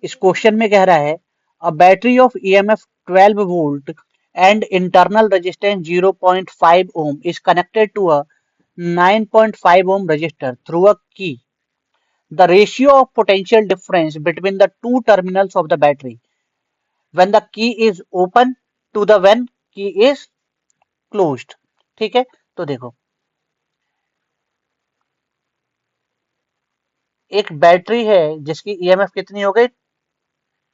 इस क्वेश्चन में कह रहा है a battery of EMF 12 volt and internal resistance 0.5 ohm is connected to a 9.5 ohm resistor through a key. The ratio of potential difference between the two terminals of the battery when the key is open to the when key is closed. ठीक है, तो देखो एक battery है जिसकी EMF कितनी हो गई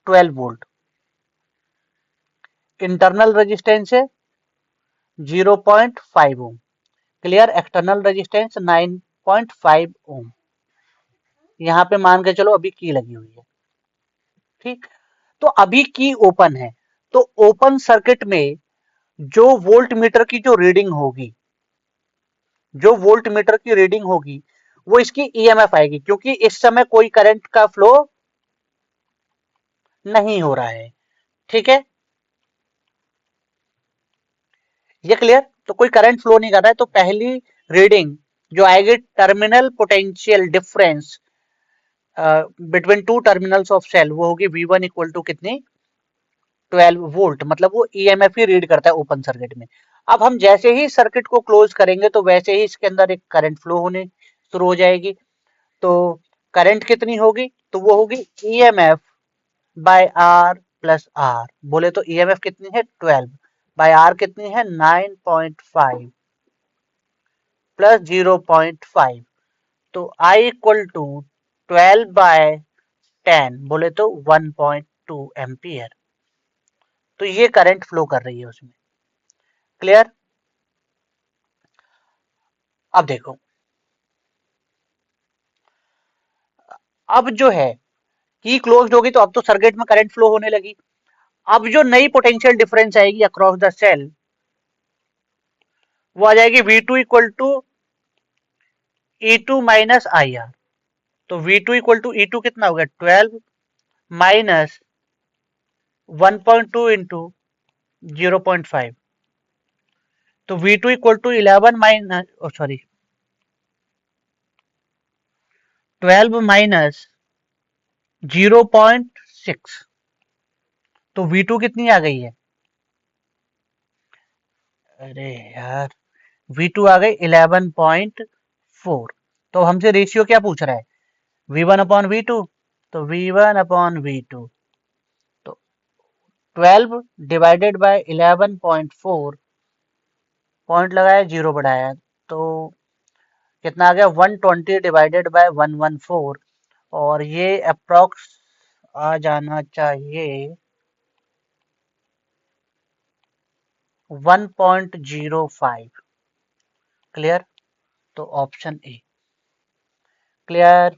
12 वोल्ट, इंटरनल रेजिस्टेंस है 0.5 ओम, क्लियर, एक्सटर्नल रेजिस्टेंस 9.5 ओम। यहाँ पे मान के चलो अभी की लगी हुई है, ठीक। तो अभी की ओपन है, तो ओपन सर्किट में जो वोल्ट मीटर की जो रीडिंग होगी, जो वोल्ट मीटर की रीडिंग होगी वो इसकी ईएमएफ आएगी, क्योंकि इस समय कोई करंट का फ्लो नहीं हो रहा है, ठीक है, ये क्लियर। तो कोई करंट फ्लो नहीं कर रहा है, तो पहली रीडिंग जो आएगी terminal potential difference between two terminals of cell वो होगी V1 इक्वल टू कितनी 12 वोल्ट, मतलब वो ईएमएफ ही रीड करता है ओपन सर्किट में। अब हम जैसे ही सर्किट को क्लोज करेंगे तो वैसे ही इसके अंदर एक करंट फ्लो होने शुरू हो जाएगी। तो करंट कितनी होगी, तो वो होगी EMF by R plus R, बोले तो ईएमएफ कितनी है 12 बाय आर कितनी है 9.5 प्लस 0.5, तो आई इक्वल टू 12 बाय 10 बोले तो 1.2 एम्पियर। तो ये करंट फ्लो कर रही है उसमें, क्लियर। अब देखो, अब जो है की क्लोज्ड होगी तो अब तो सर्किट में करंट फ्लो होने लगी। अब जो नई पोटेंशियल डिफरेंस आएगी अक्रॉस द सेल वो आ जाएगी V2 equal to E2 minus I R. तो V2 इक्वल टू E2 कितना हो गया 12 माइनस 1.2 इंटू 0.5, तो V2 equal to 11 minus sorry 12 minus 0.6, तो V2 कितनी आ गई है, अरे यार V2 आ गई 11.4। तो हमसे रेशियो क्या पूछ रहा है V1 अपॉन V2, तो V1 अपॉन V2, तो 12 डिवाइडेड बाय 11.4, पॉइंट लगाया जीरो बढ़ाया, तो कितना आ गया 120 डिवाइडेड बाय 114, और ये अप्रोक्स आ जाना चाहिए 1.05, क्लियर। तो ऑप्शन ए क्लियर।